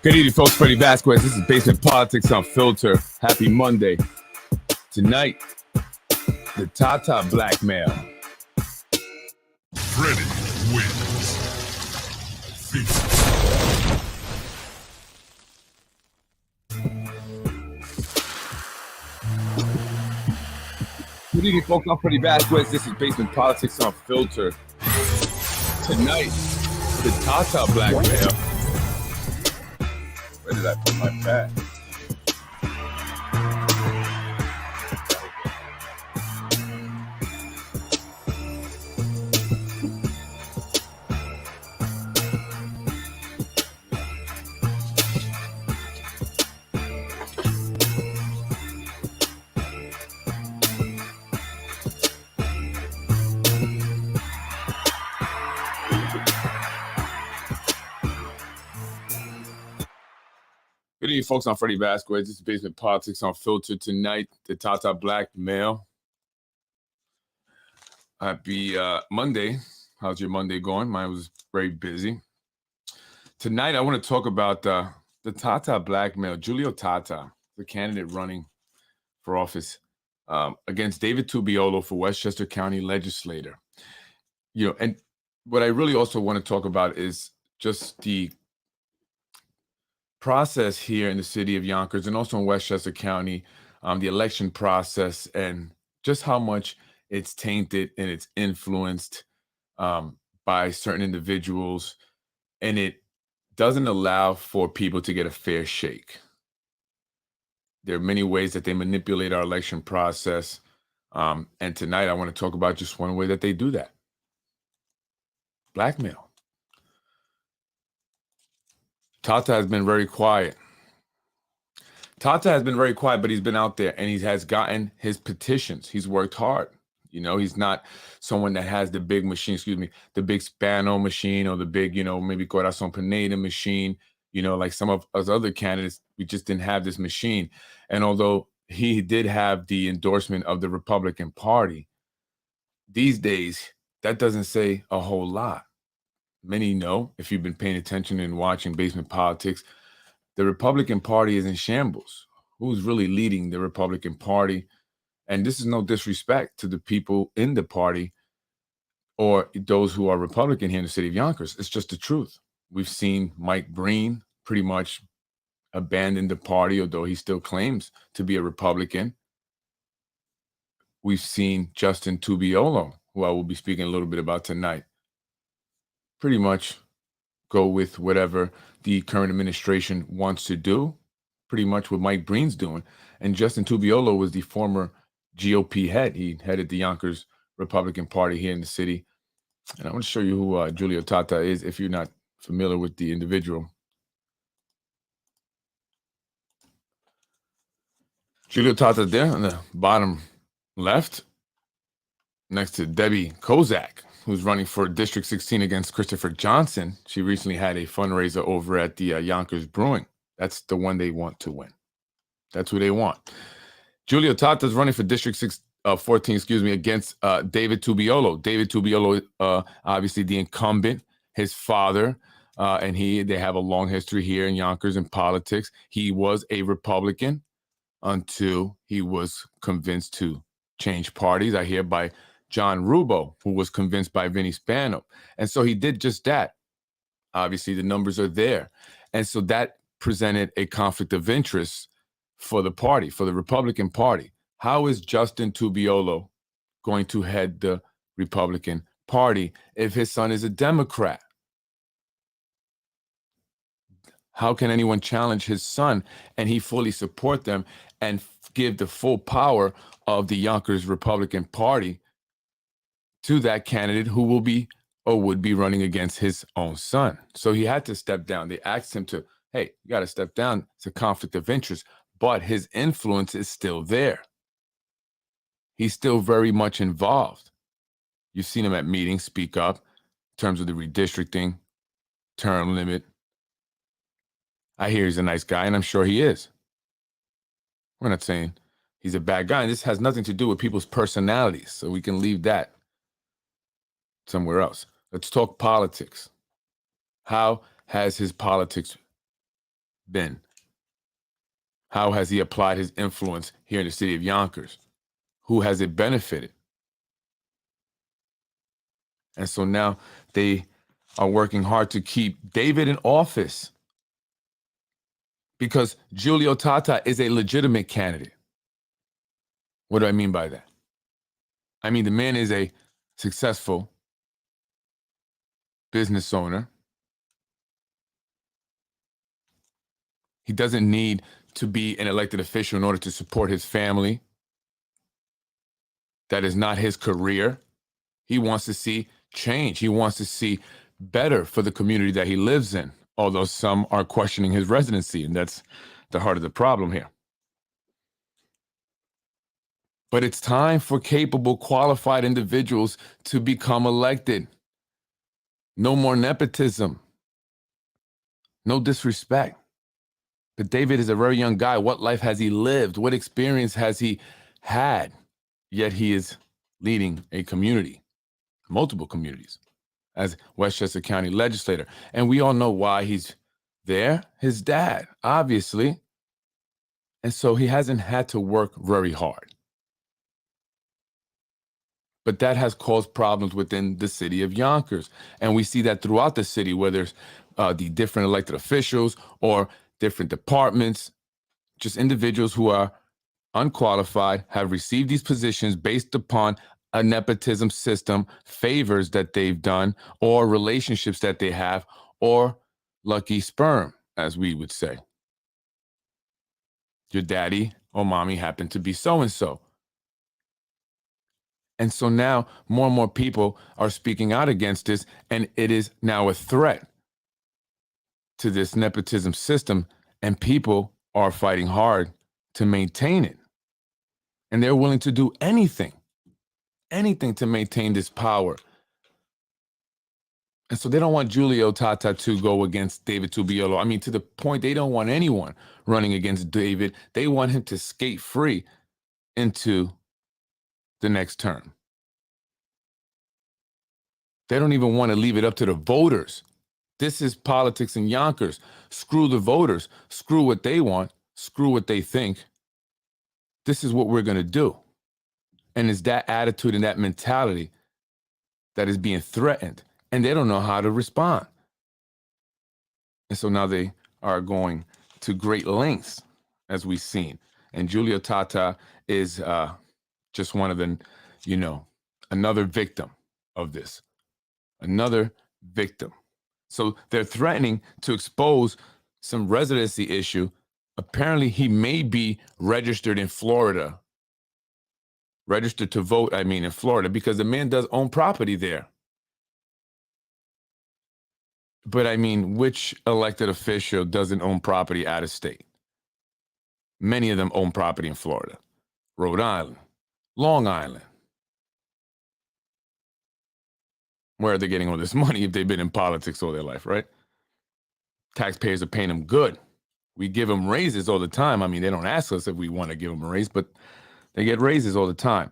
Good evening, folks. Freddy Vazquez. This is Basement Politics Unfiltered. Happy Monday. Tonight, the Tata Blackmail. Freddy wins. Good evening, folks. I'm Freddy Vazquez. This is Basement Politics Unfiltered. Tonight, the Tata Blackmail. Where did I put my pad? Good evening, folks. I'm Freddy Vazquez. This is Basement Politics Unfiltered. Tonight, the Tata Blackmail. Happy Monday. How's your Monday going? Mine was very busy. Tonight, I want to talk about the Tata Blackmail. Giulio Tata, the candidate running for office against David Tubiolo for Westchester County Legislator. And what I really also want to talk about is just the process here in the city of Yonkers and also in Westchester County, the election process, and just how much it's tainted and it's influenced by certain individuals, and it doesn't allow for people to get a fair shake. There are many ways that they manipulate our election process, and tonight I want to talk about just one way that they do that: blackmail. Tata has been very quiet. But he's been out there and he has gotten his petitions. He's worked hard. He's not someone that has the big machine, the big Spano machine or the big, maybe Corazon Pineda machine, like some of us other candidates. We just didn't have this machine. And although he did have the endorsement of the Republican Party, these days, that doesn't say a whole lot. Many know, if you've been paying attention and watching Basement Politics, the Republican Party is in shambles. Who's really leading the Republican Party? And this is no disrespect to the people in the party or those who are Republican here in the city of Yonkers. It's just the truth. We've seen Mike Breen pretty much abandon the party, although he still claims to be a Republican. We've seen Justin Tubiolo, who I will be speaking a little bit about tonight, pretty much go with whatever the current administration wants to do, pretty much what Mike Breen's doing. And Justin Tubiolo was the former GOP head. He headed the Yonkers Republican Party here in the city. And I want to show you who Giulio Tata is if you're not familiar with the individual. Giulio Tata there on the bottom left, next to Debbie Kozak, who's running for District 16 against Christopher Johnson. She recently had a fundraiser over at the Yonkers Brewing. That's the one they want to win. That's who they want. Giulio Tata's running for District 14, against David Tubiolo. David Tubiolo, obviously the incumbent, his father, and they have a long history here in Yonkers in politics. He was a Republican until he was convinced to change parties, I hear, by John Rubo, who was convinced by Vinny Spano. And so he did just that. Obviously, the numbers are there. And so that presented a conflict of interest for the party, for the Republican Party. How is Justin Tubiolo going to head the Republican Party if his son is a Democrat? How can anyone challenge his son and he fully support them and give the full power of the Yonkers Republican Party to that candidate who will be or would be running against his own son? So he had to step down. They asked him to, hey, you got to step down. It's a conflict of interest, but his influence is still there. He's still very much involved. You've seen him at meetings speak up in terms of the redistricting, term limit. I hear he's a nice guy, and I'm sure he is. We're not saying he's a bad guy. And this has nothing to do with people's personalities, so we can leave that somewhere else. Let's talk politics. How has his politics been? How has he applied his influence here in the city of Yonkers? Who has it benefited? And so now they are working hard to keep David in office because Giulio Tata is a legitimate candidate. What do I mean by that? I mean, the man is a successful business owner. He doesn't need to be an elected official in order to support his family. That is not his career. He wants to see change. He wants to see better for the community that he lives in, although some are questioning his residency, and that's the heart of the problem here. But it's time for capable, qualified individuals to become elected. No more nepotism. No disrespect. But David is a very young guy. What life has he lived? What experience has he had? Yet he is leading a community, multiple communities, as Westchester County Legislator. And we all know why he's there. His dad, obviously. And so he hasn't had to work very hard. But that has caused problems within the city of Yonkers. And we see that throughout the city, whether it's the different elected officials or different departments, just individuals who are unqualified, have received these positions based upon a nepotism system, favors that they've done, or relationships that they have, or lucky sperm, as we would say. Your daddy or mommy happened to be so-and-so. And so now more and more people are speaking out against this, and it is now a threat to this nepotism system, and people are fighting hard to maintain it. And they're willing to do anything to maintain this power. And so they don't want Giulio Tata to go against David Tubiolo. I mean, to the point they don't want anyone running against David. They want him to skate free into the next term. They don't even want to leave it up to the voters. This is politics in Yonkers. Screw the voters. Screw what they want. Screw what they think. This is what we're going to do. And it's that attitude and that mentality that is being threatened. And they don't know how to respond. And so now they are going to great lengths, as we've seen. And Giulio Tata is just one of the, another victim of this. Another victim. So they're threatening to expose some residency issue. Apparently, he may be registered in Florida. Registered to vote, in Florida, because the man does own property there. But which elected official doesn't own property out of state? Many of them own property in Florida, Rhode Island, Long Island. Where are they getting all this money if they've been in politics all their life, right? Taxpayers are paying them good. We give them raises all the time. They don't ask us if we want to give them a raise, but they get raises all the time.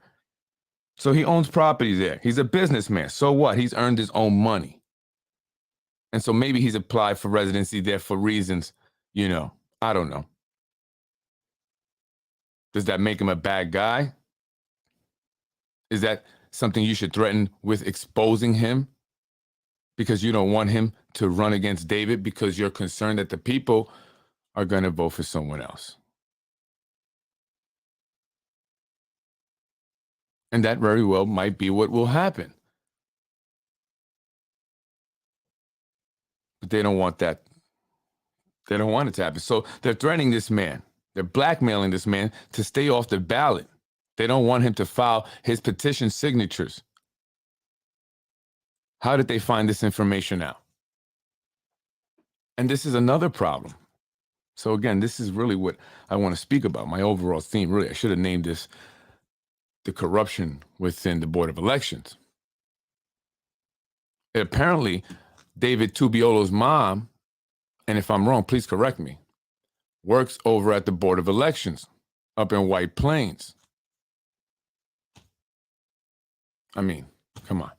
So he owns property there. He's a businessman. So what? He's earned his own money. And so maybe he's applied for residency there for reasons, I don't know. Does that make him a bad guy? Is that something you should threaten with exposing him because you don't want him to run against David because you're concerned that the people are going to vote for someone else? And that very well might be what will happen. But they don't want that. They don't want it to happen. So they're threatening this man. They're blackmailing this man to stay off the ballot. They don't want him to file his petition signatures. How did they find this information out? And this is another problem. So again, this is really what I want to speak about, my overall theme. Really, I should have named this the corruption within the Board of Elections. Apparently, David Tubiolo's mom, and if I'm wrong, please correct me, works over at the Board of Elections up in White Plains. Come on.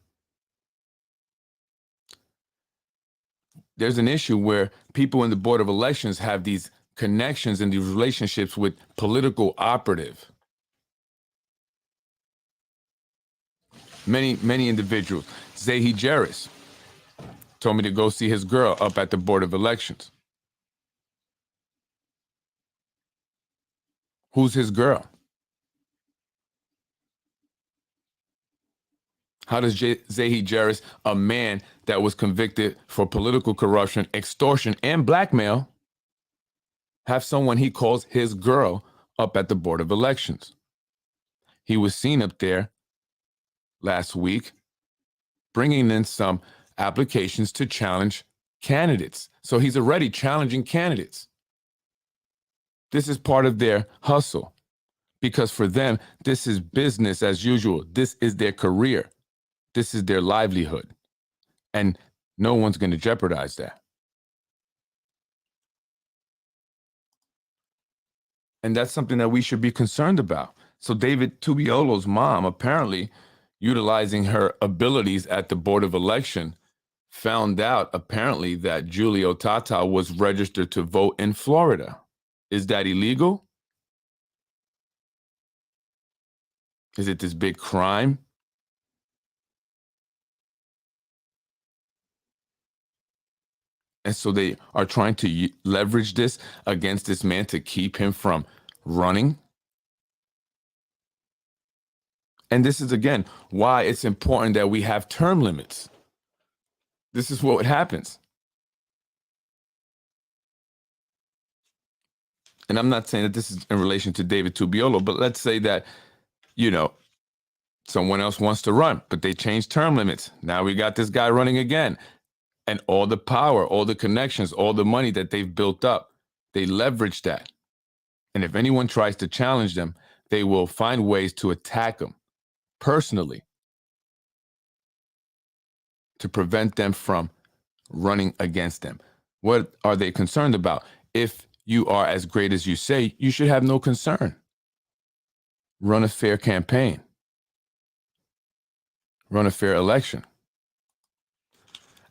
there's an issue where people in the Board of Elections have these connections and these relationships with political operative. Many individuals. Zahi Jeris told me to go see his girl up at the Board of Elections. Who's his girl? How does Zahi Jeris, a man that was convicted for political corruption, extortion, and blackmail, have someone he calls his girl up at the Board of Elections? He was seen up there last week bringing in some applications to challenge candidates. So he's already challenging candidates. This is part of their hustle, because for them, this is business as usual. This is their career. This is their livelihood. And no one's going to jeopardize that. And that's something that we should be concerned about. So David Tubiolo's mom, apparently utilizing her abilities at the Board of Election, found out apparently that Giulio Tata was registered to vote in Florida. Is that illegal? Is it this big crime? And so they are trying to leverage this against this man to keep him from running. And this is, again, why it's important that we have term limits. This is what happens. And I'm not saying that this is in relation to David Tubiolo, but let's say that, you know, someone else wants to run, but they changed term limits. Now we got this guy running again. And all the power, all the connections, all the money that they've built up, they leverage that. And if anyone tries to challenge them, they will find ways to attack them personally to prevent them from running against them. What are they concerned about? If you are as great as you say, you should have no concern. Run a fair campaign. Run a fair election.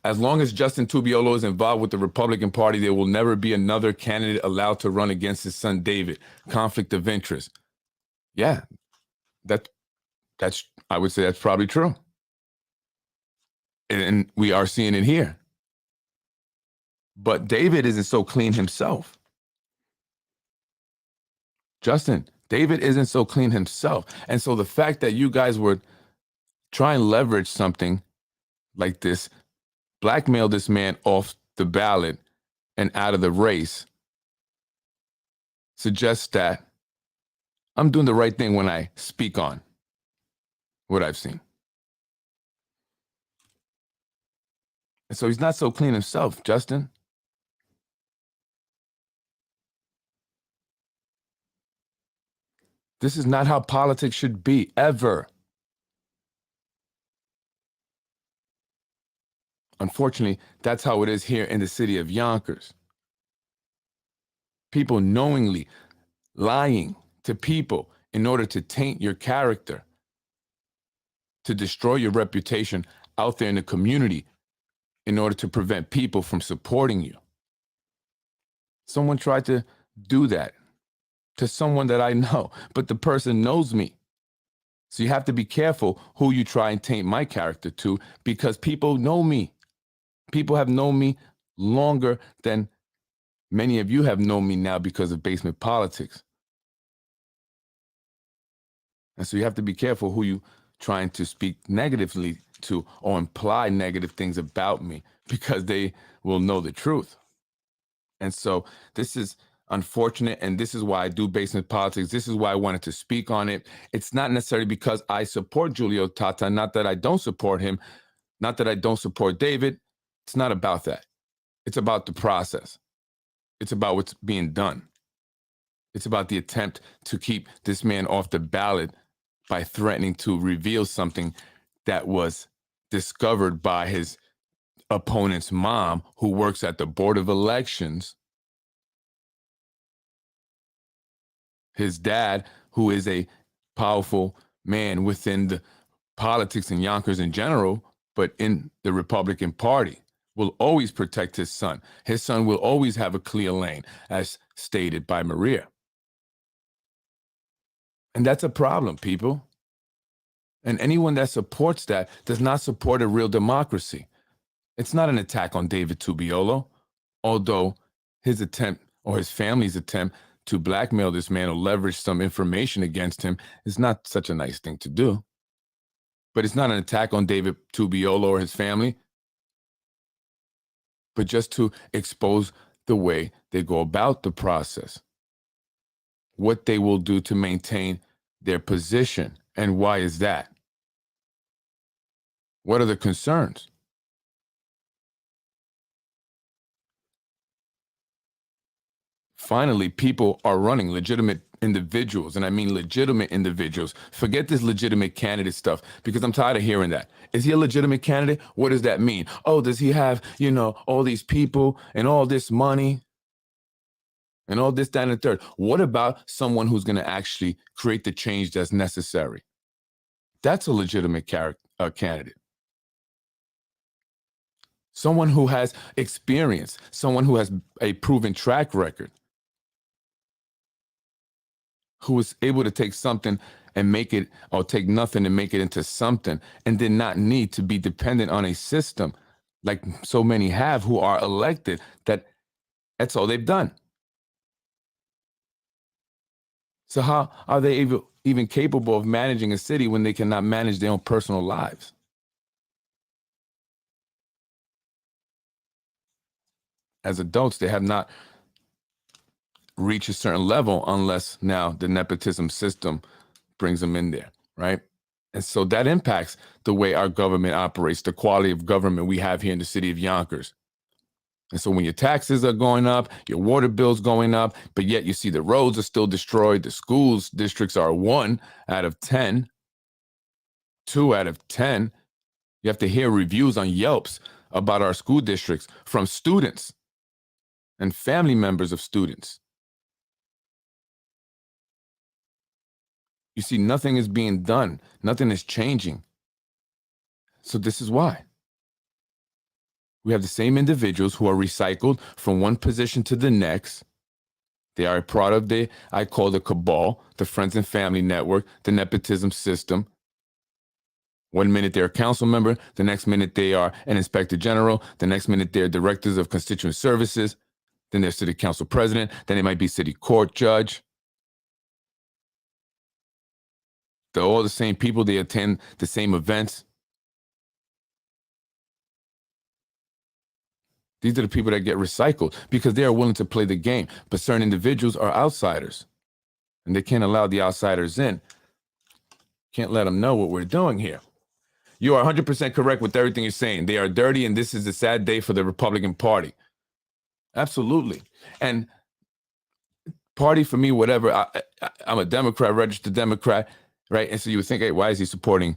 As long as Justin Tubiolo is involved with the Republican Party, there will never be another candidate allowed to run against his son, David. Conflict of interest. Yeah, that's I would say that's probably true. And we are seeing it here. But David isn't so clean himself. Justin, David isn't so clean himself. And so the fact that you guys would try and leverage something like this, blackmail this man off the ballot and out of the race, suggests that I'm doing the right thing when I speak on what I've seen. And so he's not so clean himself, Justin. This is not how politics should be, ever. Unfortunately, that's how it is here in the city of Yonkers. People knowingly lying to people in order to taint your character, to destroy your reputation out there in the community in order to prevent people from supporting you. Someone tried to do that to someone that I know, but the person knows me. So you have to be careful who you try and taint my character to, because people know me. People have known me longer than many of you have known me now because of basement politics. And so you have to be careful who you trying to speak negatively to or imply negative things about me, because they will know the truth. And so this is unfortunate, and this is why I do basement politics. This is why I wanted to speak on it. It's not necessarily because I support Giulio Tata, not that I don't support him, not that I don't support David. It's not about that. It's about the process. It's about what's being done. It's about the attempt to keep this man off the ballot by threatening to reveal something that was discovered by his opponent's mom, who works at the Board of Elections. His dad, who is a powerful man within the politics in Yonkers in general, but in the Republican Party, will always protect his son. His son will always have a clear lane, as stated by Maria. And that's a problem, people. And anyone that supports that does not support a real democracy. It's not an attack on David Tubiolo, although his attempt or his family's attempt to blackmail this man or leverage some information against him is not such a nice thing to do. But it's not an attack on David Tubiolo or his family, but just to expose the way they go about the process, what they will do to maintain their position. And why is that? What are the concerns? Finally, people are running, legitimate individuals, and I mean legitimate individuals. Forget this legitimate candidate stuff, because I'm tired of hearing that. Is he a legitimate candidate? What does that mean? Oh, does he have, all these people and all this money and all this, that, and the third? What about someone who's going to actually create the change that's necessary? That's a legitimate candidate. Someone who has experience, someone who has a proven track record, who was able to take something and make it, or take nothing and make it into something, and did not need to be dependent on a system like so many have who are elected, that's all they've done. So how are they even capable of managing a city when they cannot manage their own personal lives? As adults, they have not reached a certain level unless now the nepotism system brings them in there, right? And so that impacts the way our government operates, the quality of government we have here in the city of Yonkers. And so when your taxes are going up, your water bill's going up, but yet you see the roads are still destroyed, the schools districts are 1 out of 10, 2 out of 10. You have to hear reviews on Yelps about our school districts from students and family members of students. You see, nothing is being done. Nothing is changing. So this is why. We have the same individuals who are recycled from one position to the next. They are a product of I call the cabal, the friends and family network, the nepotism system. 1 minute they're a council member, the next minute they are an inspector general, the next minute they're directors of constituent services, then they're city council president, then they might be city court judge. They're all the same people. They attend the same events. These are the people that get recycled because they are willing to play the game. But certain individuals are outsiders, and they can't allow the outsiders in. Can't let them know what we're doing here. You are 100% correct with everything you're saying. They are dirty, and this is a sad day for the Republican Party. Absolutely. And party for me, whatever. I'm a Democrat, registered Democrat, right? And so you would think, hey, why is he supporting,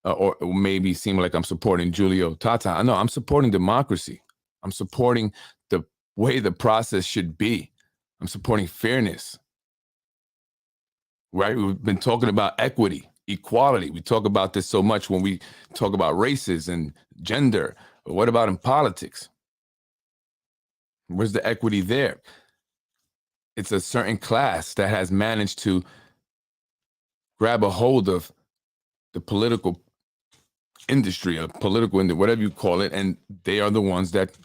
or maybe seem like I'm supporting Giulio, Tata? No, I'm supporting democracy. I'm supporting the way the process should be. I'm supporting fairness, right? We've been talking about equity, equality. We talk about this so much when we talk about races and gender. But what about in politics? Where's the equity there? It's a certain class that has managed to grab a hold of the political industry, or political, whatever you call it, and they are the ones that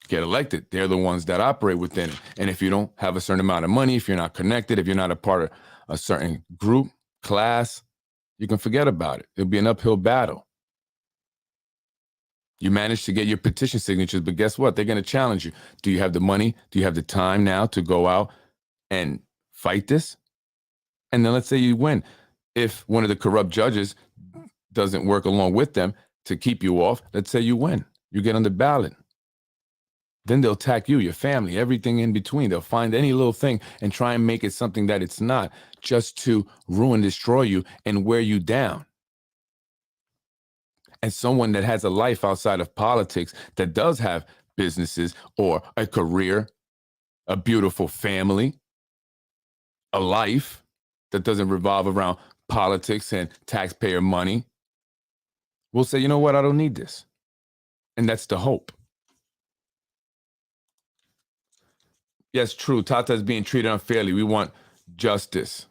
get elected. They're the ones that operate within it. And if you don't have a certain amount of money, if you're not connected, if you're not a part of a certain group, class, you can forget about it. It'll be an uphill battle. You manage to get your petition signatures, but guess what? They're going to challenge you. Do you have the money? Do you have the time now to go out and fight this? And then let's say you win. If one of the corrupt judges doesn't work along with them to keep you off, let's say you win. You get on the ballot. Then they'll attack you, your family, everything in between. They'll find any little thing and try and make it something that it's not, just to ruin, destroy you, and wear you down. And someone that has a life outside of politics, that does have businesses or a career, a beautiful family, a life that doesn't revolve around politics and taxpayer money, will say, you know what, I don't need this. And that's the hope. Yes, true. Tata is being treated unfairly. We want justice.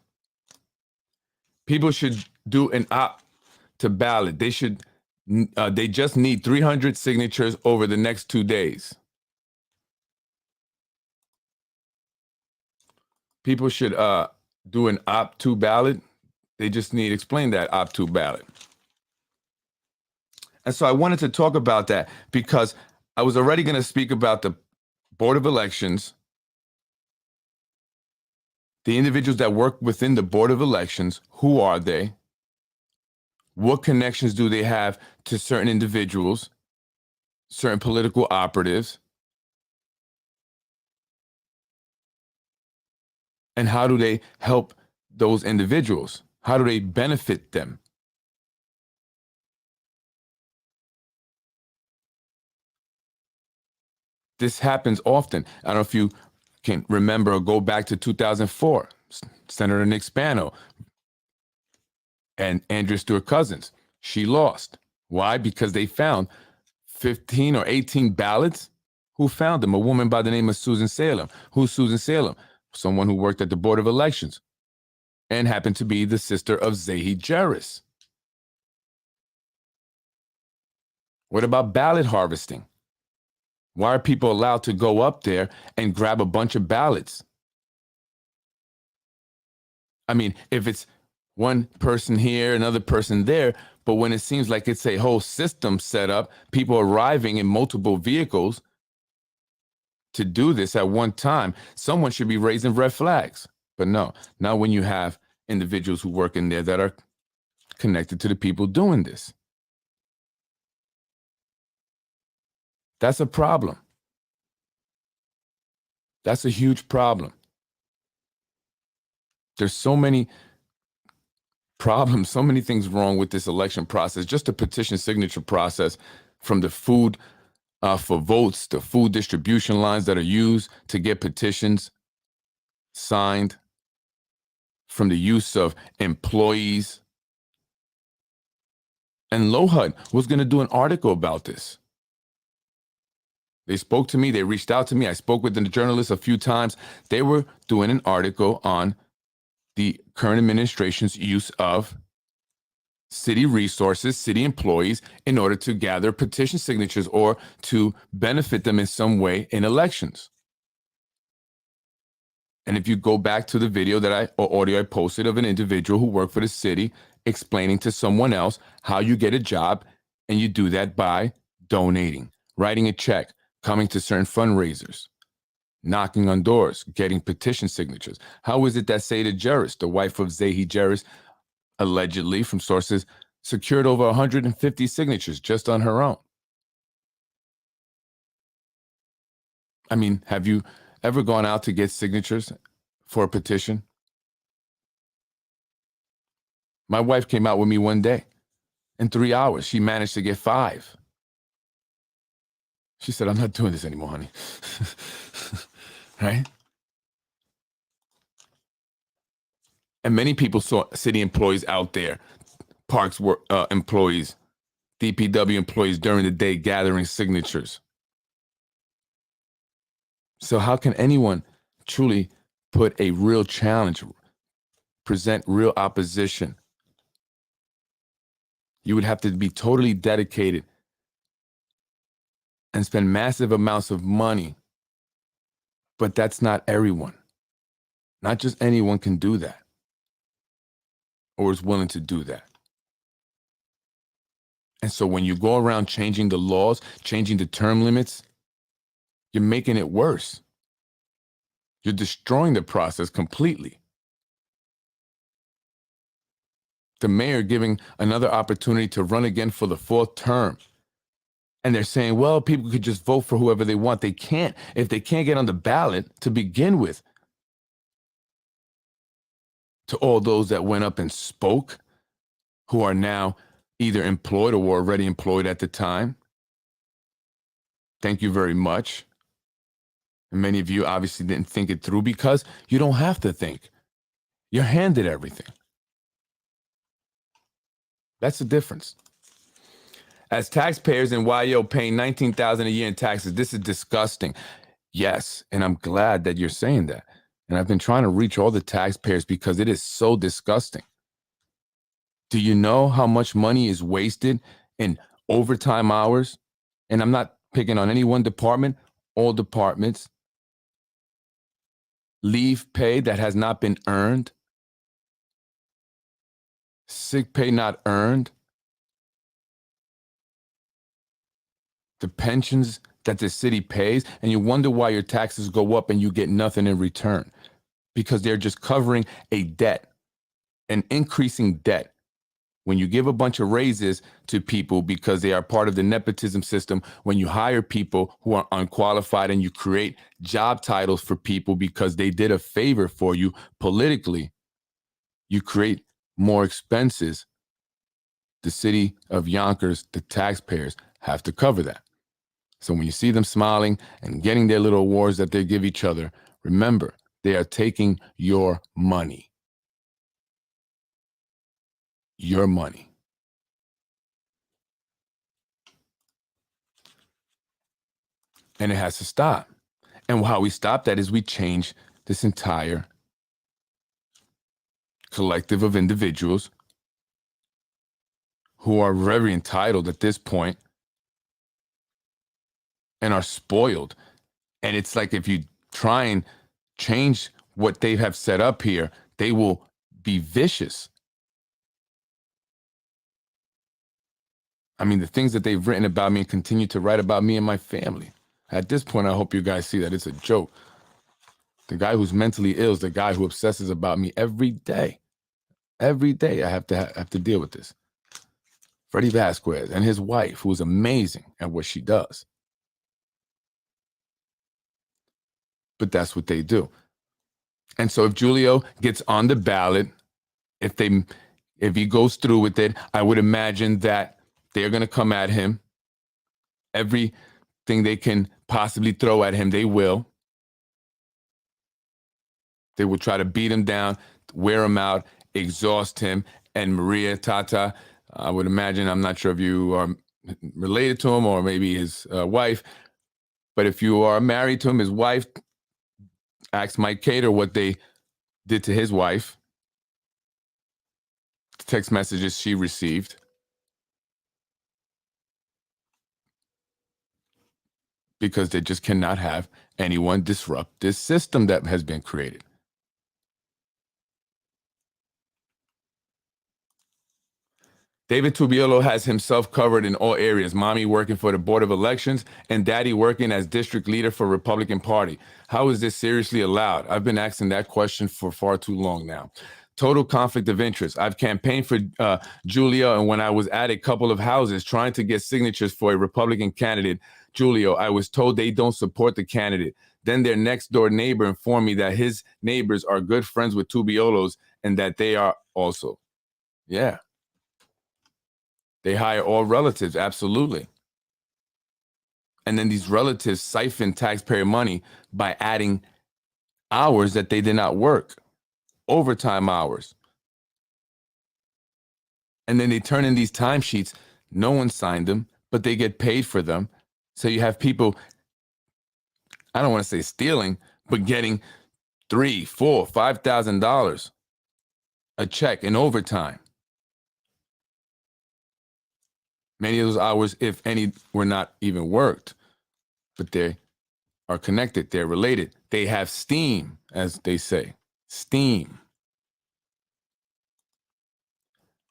People should do an opt to ballot. They should. They just need 300 signatures over the next 2 days. People should do an opt-to ballot. They just need explain that opt-to ballot. And so I wanted to talk about that because I was already going to speak about the Board of Elections, the individuals that work within the Board of Elections. Who are they? What connections do they have to certain individuals, certain political operatives? And how do they help those individuals? How do they benefit them? This happens often. I don't know if you can remember or go back to 2004, Senator Nick Spano and Andrea Stewart Cousins. She lost. Why? Because they found 15 or 18 ballots. Who found them? A woman by the name of Susan Salem. Who's Susan Salem? Someone who worked at the Board of Elections and happened to be the sister of Zahi Jeris. What about ballot harvesting? Why are people allowed to go up there and grab a bunch of ballots? I mean, if it's one person here, another person there, but when it seems like it's a whole system set up, people arriving in multiple vehicles to do this at one time, someone should be raising red flags. But no, not when you have individuals who work in there that are connected to the people doing this. That's a problem. That's a huge problem. There's so many problems, so many things wrong with this election process, just the petition signature process, from the food for votes, the food distribution lines that are used to get petitions signed, from the use of employees. And LOHUD was going to do an article about this. They spoke to me, they reached out to me, I spoke with the journalists a few times. They were doing an article on the current administration's use of city resources, city employees, in order to gather petition signatures or to benefit them in some way in elections. And if you go back to the video or audio I posted of an individual who worked for the city explaining to someone else how you get a job, and you do that by donating, writing a check, coming to certain fundraisers, knocking on doors, getting petition signatures. How is it that Zahi Jeris, the wife of Zahi Jeris, allegedly from sources, secured over 150 signatures just on her own? I mean, have you ever gone out to get signatures for a petition? My wife came out with me one day. In 3 hours, she managed to get 5. She said, "I'm not doing this anymore, honey." Right? And many people saw city employees out there, parks employees, DPW employees during the day gathering signatures. So how can anyone truly put a real challenge, present real opposition? You would have to be totally dedicated and spend massive amounts of money. But that's not everyone. Not just anyone can do that or is willing to do that. And so when you go around changing the laws, changing the term limits, you're making it worse. You're destroying the process completely. The mayor giving another opportunity to run again for the 4th term. And they're saying, well, people could just vote for whoever they want. They can't. If they can't get on the ballot to begin with. To all those that went up and spoke, who are now either employed or were already employed at the time, thank you very much. And many of you obviously didn't think it through because you don't have to think. You're handed everything. That's the difference. As taxpayers in YO paying $19,000 a year in taxes, this is disgusting. Yes, and I'm glad that you're saying that. And I've been trying to reach all the taxpayers because it is so disgusting. Do you know how much money is wasted in overtime hours? And I'm not picking on any one department, all departments. Leave pay that has not been earned. Sick pay not earned. The pensions that the city pays, and you wonder why your taxes go up and you get nothing in return. Because they're just covering a debt, an increasing debt. When you give a bunch of raises to people because they are part of the nepotism system, when you hire people who are unqualified and you create job titles for people because they did a favor for you politically, you create more expenses. The city of Yonkers, the taxpayers, have to cover that. So when you see them smiling and getting their little awards that they give each other, remember, they are taking your money. Your money. And it has to stop. And how we stop that is we change this entire collective of individuals who are very entitled at this point and are spoiled. And it's like if you try and change what they have set up here, they will be vicious. I mean, the things that they've written about me and continue to write about me and my family. At this point, I hope you guys see that it's a joke. The guy who's mentally ill is the guy who obsesses about me every day. Every day I have to deal with this. Freddy Vazquez and his wife, who is amazing at what she does. But that's what they do. And so if Giulio gets on the ballot, if he goes through with it, I would imagine that they're going to come at him. Everything they can possibly throw at him, they will. They will try to beat him down, wear him out, exhaust him. And Maria, Tata, I would imagine, I'm not sure if you are related to him or maybe his wife, but if you are married to him, his wife, ask Mike Cater what they did to his wife. The text messages she received. Because they just cannot have anyone disrupt this system that has been created. David Tubiolo has himself covered in all areas, mommy working for the Board of Elections and daddy working as district leader for Republican Party. How is this seriously allowed? I've been asking that question for far too long now. Total conflict of interest. I've campaigned for Giulio, and when I was at a couple of houses trying to get signatures for a Republican candidate, Giulio, I was told they don't support the candidate. Then their next door neighbor informed me that his neighbors are good friends with Tubiolo's and that they are also. Yeah. They hire all relatives, absolutely. And then these relatives siphon taxpayer money by adding hours that they did not work, overtime hours. And then they turn in these timesheets. No one signed them, but they get paid for them. So you have people, I don't want to say stealing, but getting $3,000, $4,000, $5,000 a check in overtime. Many of those hours, if any, were not even worked, but they are connected. They're related. They have steam, as they say. Steam.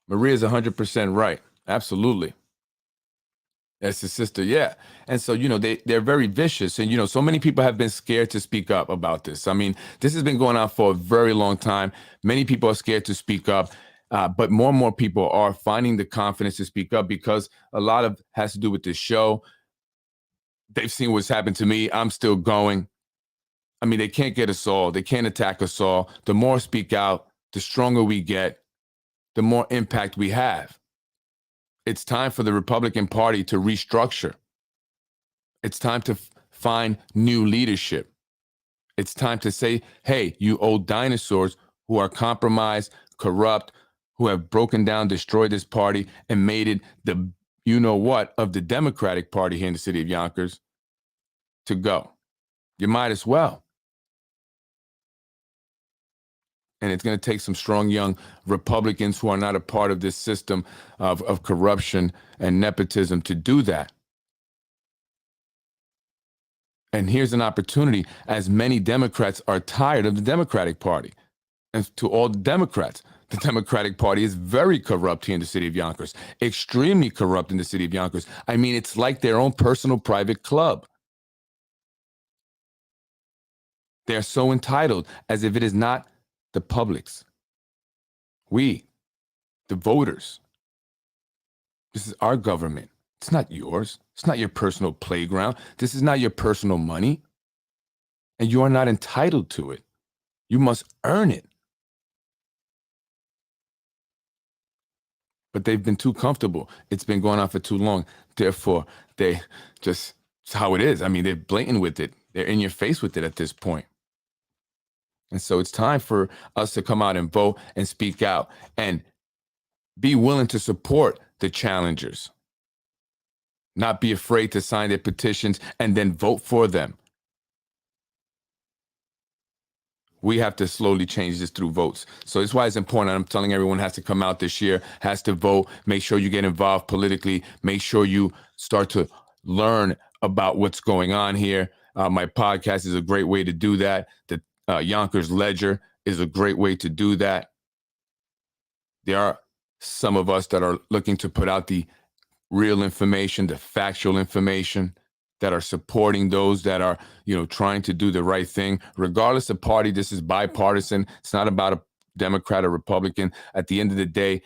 Maria's 100% right. Absolutely. That's his sister, yeah. And so, they're very vicious. And, so many people have been scared to speak up about this. I mean, this has been going on for a very long time. Many people are scared to speak up. But more and more people are finding the confidence to speak up because a lot of has to do with this show. They've seen what's happened to me. I'm still going. I mean, they can't get us all. They can't attack us all. The more speak out, the stronger we get, the more impact we have. It's time for the Republican Party to restructure. It's time to find new leadership. It's time to say, hey, you old dinosaurs who are compromised, corrupt, who have broken down, destroyed this party, and made it the you know what of the Democratic Party here in the city of Yonkers to go. You might as well. And it's going to take some strong young Republicans who are not a part of this system of corruption and nepotism to do that. And here's an opportunity, as many Democrats are tired of the Democratic Party. And to all the Democrats, the Democratic Party is very corrupt here in the city of Yonkers, extremely corrupt in the city of Yonkers. I mean, it's like their own personal private club. They're so entitled, as if it is not the public's. We, the voters. This is our government. It's not yours. It's not your personal playground. This is not your personal money. And you are not entitled to it. You must earn it. But they've been too comfortable. It's been going on for too long. Therefore, they just, it's how it is. I mean, they're blatant with it. They're in your face with it at this point. And so it's time for us to come out and vote and speak out and be willing to support the challengers. Not be afraid to sign their petitions and then vote for them. We have to slowly change this through votes. So that's why it's important. I'm telling everyone has to come out this year, has to vote. Make sure you get involved politically. Make sure you start to learn about what's going on here. My podcast is a great way to do that. The Yonkers Ledger is a great way to do that. There are some of us that are looking to put out the real information, the factual information, that are supporting those that are, trying to do the right thing. Regardless of party, this is bipartisan. It's not about a Democrat or Republican. At the end of the day,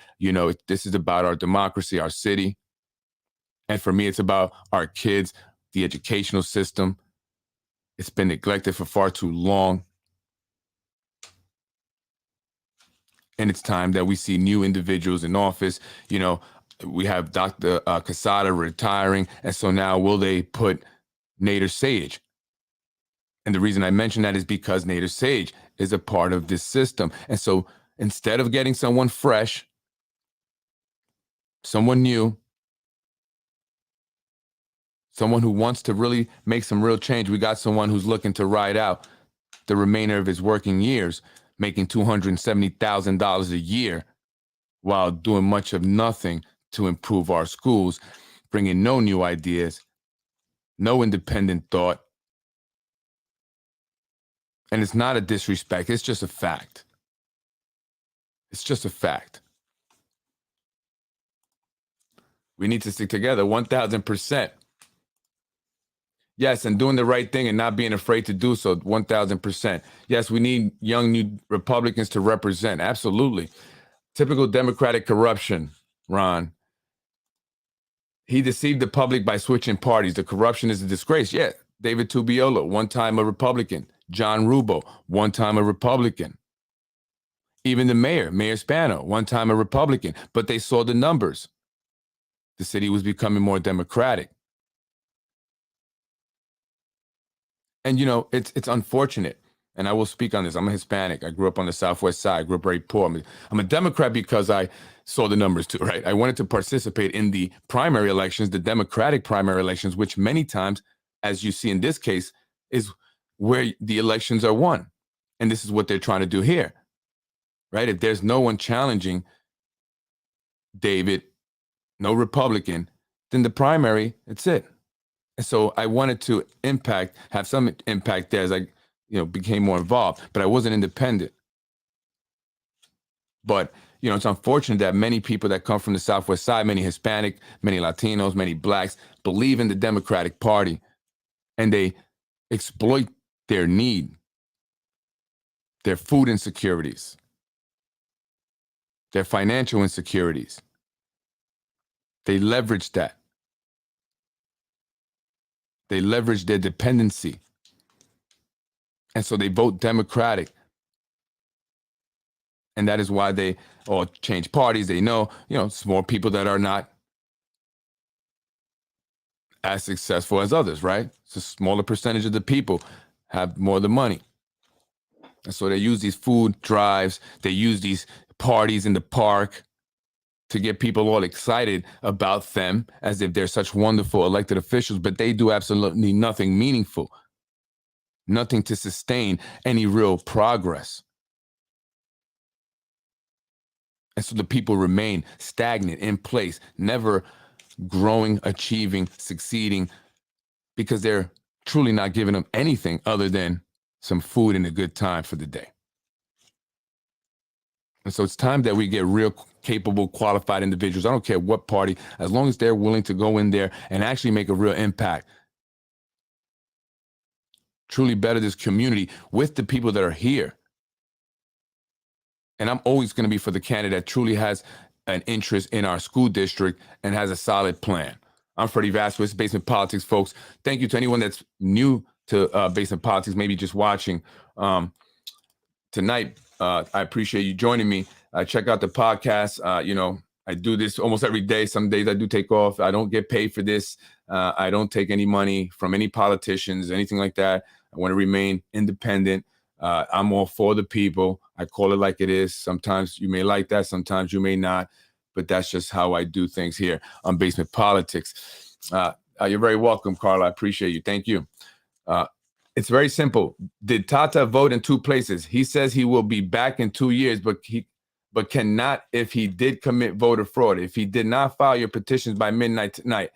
this is about our democracy, our city. And for me, it's about our kids, the educational system. It's been neglected for far too long. And it's time that we see new individuals in office. We have Dr. Quesada retiring. And so now will they put Nader Sage? And the reason I mention that is because Nader Sage is a part of this system. And so instead of getting someone fresh, someone new, someone who wants to really make some real change, we got someone who's looking to ride out the remainder of his working years, making $270,000 a year while doing much of nothing to improve our schools, bringing no new ideas, no independent thought. And it's not a disrespect. It's just a fact. It's just a fact. We need to stick together 1,000%. Yes, and doing the right thing and not being afraid to do so 1,000%. Yes, we need young new Republicans to represent. Absolutely. Typical Democratic corruption, Ron. He deceived the public by switching parties. The corruption is a disgrace. Yeah, David Tubiolo, one time a Republican. John Rubo, one time a Republican. Even the Mayor Spano, one time a Republican. But they saw the numbers. The city was becoming more democratic. And, it's unfortunate. And I will speak on this. I'm a Hispanic. I grew up on the Southwest side. I grew up very poor. I'm a Democrat because I saw the numbers too, right? I wanted to participate in the primary elections, the Democratic primary elections, which many times, as you see in this case, is where the elections are won. And this is what they're trying to do here, right? If there's no one challenging David, no Republican, then the primary, that's it. And so I wanted to have some impact there as I became more involved, but I wasn't independent. But, it's unfortunate that many people that come from the Southwest side, many Hispanic, many Latinos, many Blacks, believe in the Democratic Party, and they exploit their need, their food insecurities, their financial insecurities. They leverage that. They leverage their dependency. And so they vote Democratic. And that is why they all change parties. They know, it's more people that are not as successful as others, right? It's a smaller percentage of the people have more of the money. And so they use these food drives. They use these parties in the park to get people all excited about them as if they're such wonderful elected officials, but they do absolutely nothing meaningful, nothing to sustain any real progress. And so the people remain stagnant in place, never growing, achieving, succeeding, because they're truly not giving them anything other than some food and a good time for the day. And so it's time that we get real capable, qualified individuals. I don't care what party, as long as they're willing to go in there and actually make a real impact, truly better this community with the people that are here. And I'm always going to be for the candidate that truly has an interest in our school district and has a solid plan. I'm Freddy Vazquez, Basement Politics, folks. Thank you to anyone that's new to Basement Politics, maybe just watching tonight. I appreciate you joining me. Check out the podcast. I do this almost every day. Some days I do take off. I don't get paid for this. I don't take any money from any politicians, anything like that. I want to remain independent. I'm all for the people. I call it like it is. Sometimes you may like that. Sometimes you may not. But that's just how I do things here on Basement Politics. You're very welcome, Carl. I appreciate you. Thank you. It's very simple. Did Tata vote in 2 places? He says he will be back in 2 years, but cannot if he did commit voter fraud. If he did not file your petitions by midnight tonight,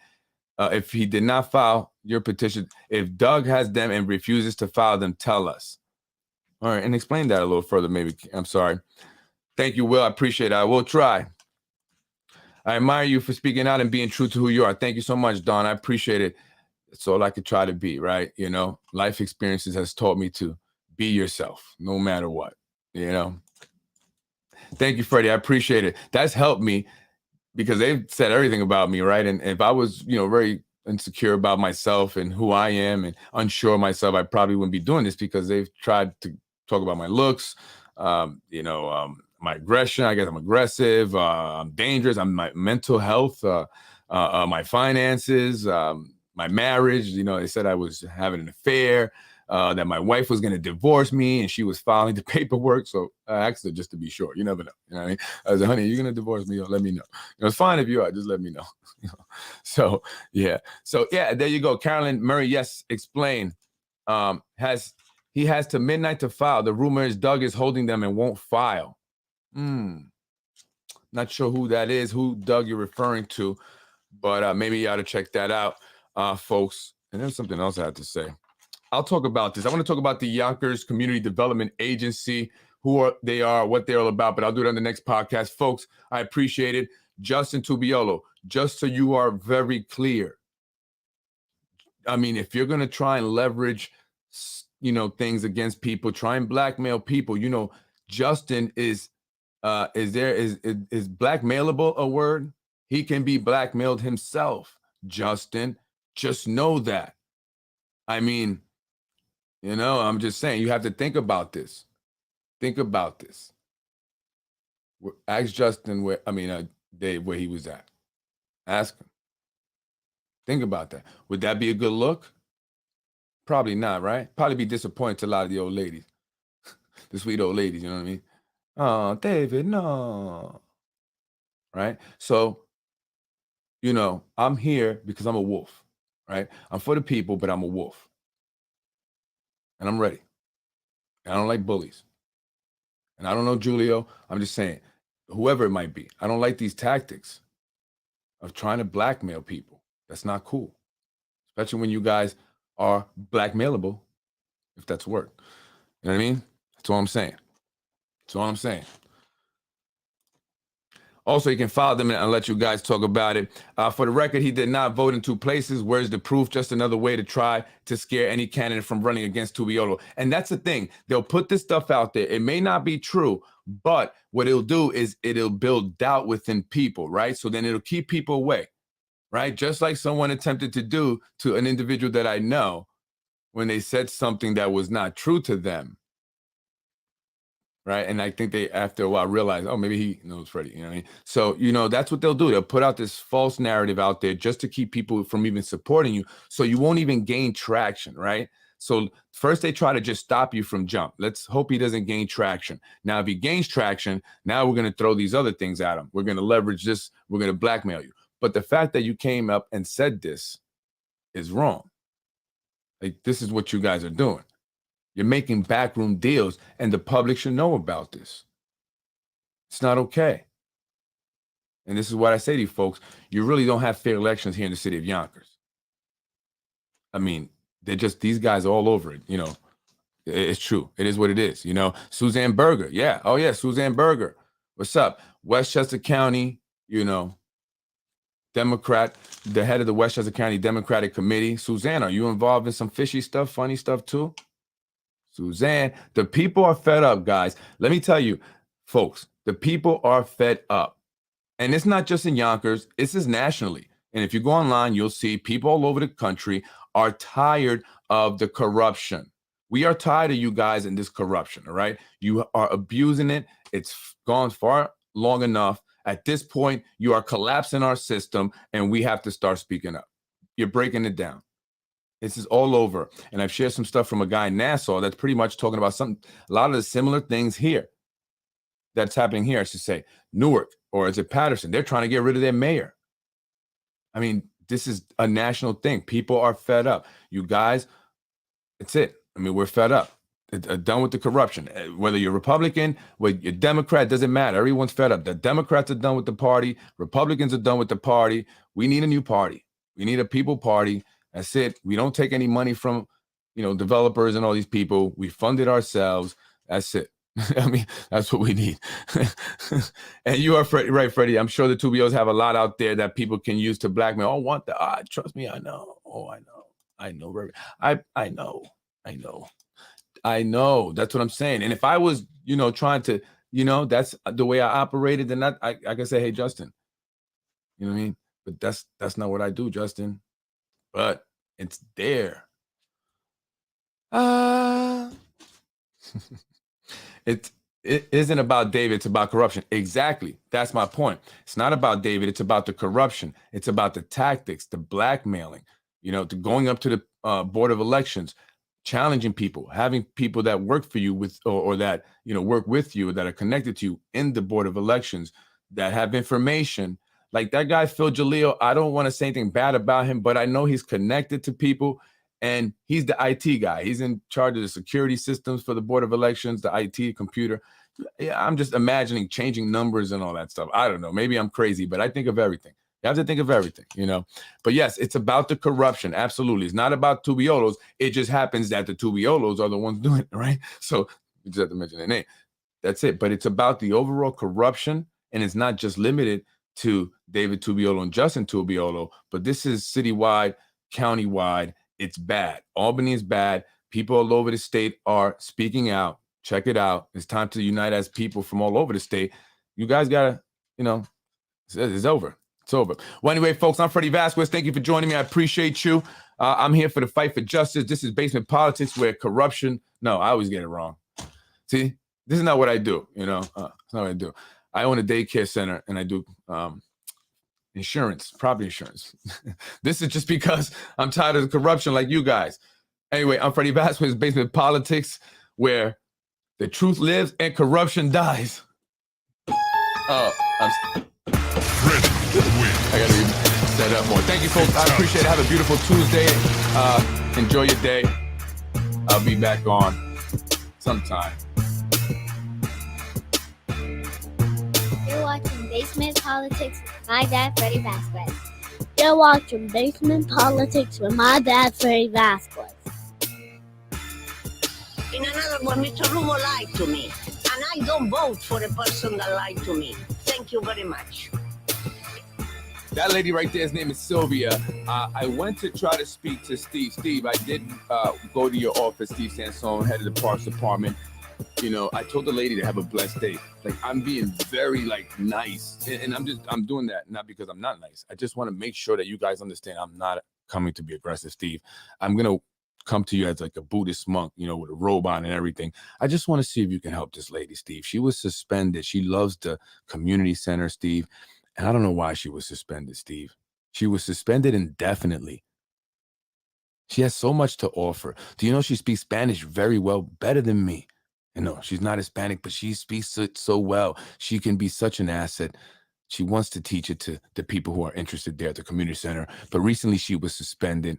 if he did not file your petition, if Doug has them and refuses to file them, tell us. All right, and explain that a little further, maybe. I'm sorry. Thank you, Will. I appreciate it. I will try. I admire you for speaking out and being true to who you are. Thank you so much, Don. I appreciate it. It's all I could try to be, right? Life experiences has taught me to be yourself, no matter what, Thank you, Freddie. I appreciate it. That's helped me because they've said everything about me, right? And if I was, very insecure about myself and who I am and unsure of myself, I probably wouldn't be doing this because they've tried to talk about my looks, my aggression. I guess I'm aggressive. I'm dangerous. I'm my mental health, my finances, my marriage. They said I was having an affair, that my wife was going to divorce me and she was filing the paperwork. So I asked her just to be sure. You never know. You know what I mean? I said, honey, you're going to divorce me? Let me know. It's fine if you are. Just let me know. So, yeah. So, yeah, there you go. Carolyn Murray, yes, explain. He has to midnight to file. The rumor is Doug is holding them and won't file. Not sure who that is, who Doug you're referring to, but maybe you ought to check that out, folks. And there's something else I had to say. I'll talk about this. I want to talk about the Yonkers Community Development Agency, what they're all about, but I'll do it on the next podcast. Folks, I appreciate it. Justin Tubiolo, just so you are very clear. I mean, if you're going to try and leverage, things against people, try and blackmail people, Justin is blackmailable a word? He can be blackmailed himself, Justin. Just know that. I mean, I'm just saying, you have to think about this. Think about this. Ask Justin Dave, where he was at. Ask him. Think about that. Would that be a good look? Probably not, right? Probably be disappointing to a lot of the old ladies. The sweet old ladies, you know what I mean? Oh, David, no. Right? So, I'm here because I'm a wolf, right? I'm for the people, but I'm a wolf. And I'm ready. And I don't like bullies. And I don't know Giulio. I'm just saying, whoever it might be, I don't like these tactics of trying to blackmail people. That's not cool. Especially when you guys are blackmailable, if that's a word. You know what I mean? That's all I'm saying. That's all I'm saying. Also, you can follow them and let you guys talk about it. For the record, he did not vote in 2 places. Where's the proof? Just another way to try to scare any candidate from running against Tubiolo. And that's the thing. They'll put this stuff out there. It may not be true, but what it'll do is it'll build doubt within people, right? So then it'll keep people away, right? Just like someone attempted to do to an individual that I know when they said something that was not true to them. Right. And I think they, after a while, realized, oh, maybe he knows Freddy. You know what I mean? So, that's what they'll do. They'll put out this false narrative out there just to keep people from even supporting you. So you won't even gain traction. Right. So first they try to just stop you from jump. Let's hope he doesn't gain traction. Now, if he gains traction, now we're going to throw these other things at him. We're going to leverage this. We're going to blackmail you. But the fact that you came up and said this is wrong. Like, this is what you guys are doing. You're making backroom deals, and the public should know about this. It's not okay. And this is what I say to you folks. You really don't have fair elections here in the city of Yonkers. I mean, they're just, these guys all over it, you know. It's true. It is what it is, you know. Suzanne Berger, yeah. Oh, yeah, Suzanne Berger. What's up? Westchester County, you know, Democrat, the head of the Westchester County Democratic Committee. Suzanne, are you involved in some fishy stuff, funny stuff too? Suzanne, the people are fed up, guys. Let me tell you, folks, the people are fed up. And it's not just in Yonkers, this is nationally. And if you go online, you'll see people all over the country are tired of the corruption. We are tired of you guys in this corruption, all right? You are abusing it. It's gone far long enough. At this point, you are collapsing our system, and we have to start speaking up. You're breaking it down. This is all over. And I've shared some stuff from a guy in Nassau that's pretty much talking about a lot of the similar things here that's happening here, I should say. Newark, or is it Patterson? They're trying to get rid of their mayor. I mean, this is a national thing. People are fed up. You guys, it's it. I mean, we're fed up. Done with the corruption. Whether you're Republican, whether you're Democrat, doesn't matter. Everyone's fed up. The Democrats are done with the party. Republicans are done with the party. We need a new party. We need a people party. That's it. We don't take any money from, you know, developers and all these people. We fund it ourselves. That's it. I mean, that's what we need. And you are right, Freddie. I'm sure the 2BOs have a lot out there that people can use to blackmail. Oh, want the trust me, I know. Oh, I know. I know. I know. I know. I know. That's what I'm saying. And if I was, you know, trying to, you know, that's the way I operated, then I can say, hey, Justin. You know what I mean? But that's not what I do, Justin. But it's there. It isn't about David, it's about corruption. Exactly. That's my point. It's not about David, it's about the corruption. It's about the tactics, the blackmailing, you know, the going up to the Board of Elections, challenging people, having people that work for you with, or that, you know, work with you, that are connected to you in the Board of Elections, that have information. Like that guy, Phil Giulio, I don't want to say anything bad about him, but I know he's connected to people. And he's the IT guy. He's in charge of the security systems for the Board of Elections, the IT computer. Yeah, I'm just imagining changing numbers and all that stuff. I don't know. Maybe I'm crazy, but I think of everything. You have to think of everything, you know. But yes, it's about the corruption. Absolutely. It's not about Tubiolos. It just happens that the Tubiolos are the ones doing it, right? So you just have to mention their name. That's it. But it's about the overall corruption. And it's not just limited to David Tubiolo and Justin Tubiolo, but this is citywide, countywide. It's bad. Albany is bad. People all over the state are speaking out. Check it out. It's time to unite as people from all over the state. You guys got to, you know, it's over. It's over. Well, anyway, folks, I'm Freddy Vazquez. Thank you for joining me. I appreciate you. I'm here for the fight for justice. This is basement politics where corruption. No, I always get it wrong. See, this is not what I do. You know, it's not what I do. I own a daycare center and I do insurance, property insurance. This is just because I'm tired of the corruption like you guys. Anyway, I'm Freddy Vazquez, basement politics, where the truth lives and corruption dies. Oh, I gotta be set up more. Thank you, folks. I appreciate it. Have a beautiful Tuesday. Enjoy your day. I'll be back on sometime. You're watching Basement Politics with my dad, Freddy Vazquez. You're watching Basement Politics with my dad, Freddy Vazquez. In another one, Mr. Lugo lied to me, and I don't vote for the person that lied to me. Thank you very much. That lady right there, his name is Sylvia. I went to try to speak to Steve. Steve, I did go to your office, Steve Sansone, head of the Parks Department. You know, I told the lady to have a blessed day. Like, I'm being very, like, nice. And I'm doing that not because I'm not nice. I just want to make sure that you guys understand I'm not coming to be aggressive, Steve. I'm going to come to you as like a Buddhist monk, you know, with a robe on and everything. I just want to see if you can help this lady, Steve. She was suspended. She loves the community center, Steve. And I don't know why she was suspended, Steve. She was suspended indefinitely. She has so much to offer. Do you know she speaks Spanish very well, better than me? And no, she's not Hispanic, but she speaks it so well. She can be such an asset. She wants to teach it to the people who are interested there at the community center. But recently she was suspended.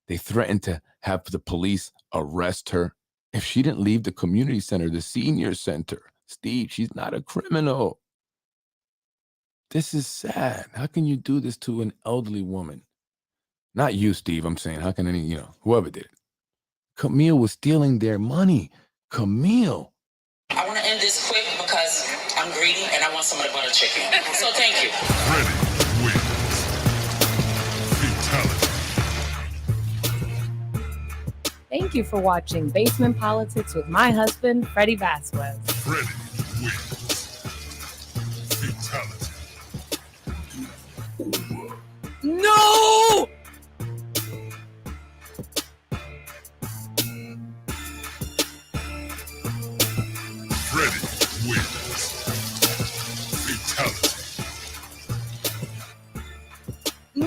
They threatened to have the police arrest her if she didn't leave the community center, the senior center. Steve, she's not a criminal. This is sad. How can you do this to an elderly woman? Not you, Steve. I'm saying, how can any, whoever did it? Camille was stealing their money. Camille. I want to end this quick because I'm greedy and I want some of the butter chicken. So thank you. Freddy wins. Fatality. Thank you for watching Basement Politics with my husband, Freddy Vazquez. Freddy wins. Fatality. No!